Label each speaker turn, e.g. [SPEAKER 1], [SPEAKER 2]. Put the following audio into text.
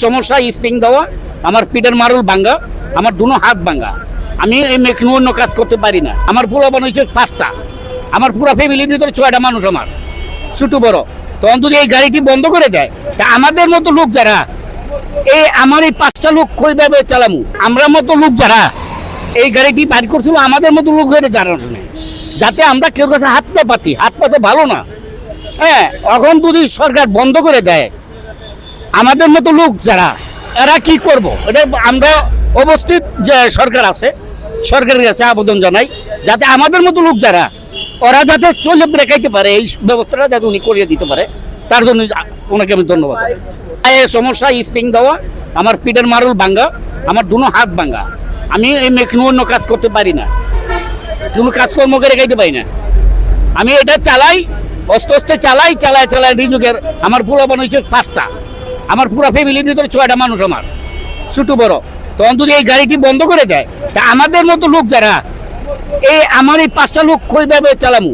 [SPEAKER 1] সমস্যা স্প্রিং দেওয়া, আমার পিঠের মারুল ভাঙ্গা, আমার দুনো হাত ভাঙ্গা। আমি এই মেখনো অন্য কাজ করতে পারি না। আমার পুরো বানাইছে 5টা, আমার পুরো ফ্যামিলির ভিতরে 6টা মানুষ, আমার ছোট বড়। তখন যদি এই গাড়িটি বন্ধ করে দেয়, তা আমাদের মতো লোক যারা আমার এই 5টা লোক কইভাবে চালামু, আমরা মতো লোক যারা এই গাড়িটি বাইর করছিল, আমাদের মতো লোক হয়ে দাঁড়ানো নেই, যাতে আমরা কেউ কাছে হাত পাতে ভালো না। হ্যাঁ, এখন যদি সরকার বন্ধ করে দেয়, আমাদের মতো লোক যারা এরা কি করব? এটা আমরা অবস্থিত যে সরকার আছে, সরকারের কাছে আবেদন জানাই, যাতে আমাদের মতো লোক যারা ওরা যাতে চলে ব্রেকাইতে পারে, এই ব্যবস্থাটা যাতে উনি করিয়ে দিতে পারে, তার জন্য ওনাকে আমি ধন্যবাদ। সমস্যা স্প্রিং দেওয়া, আমার পিঠের মারুল ভাঙ্গা, আমার দুনো হাত ভাঙ্গা। আমি এই মেখনো অন্য কাজ করতে পারি না, কোনো কাজকর্ম করে খাইতে পারি না। আমি এটা চালাই, অস্তে চালাই নিজের। আমার পুরো বানাইছে 5টা, আমার পুরো ফ্যামিলির ভিতরে 6টা মানুষ, আমার ছোট বড়। তখন যদি এই গাড়িটি বন্ধ করে দেয়, তা আমাদের মতো লোক যারা আমার এই 5টা লোক কইভাবে চালামু,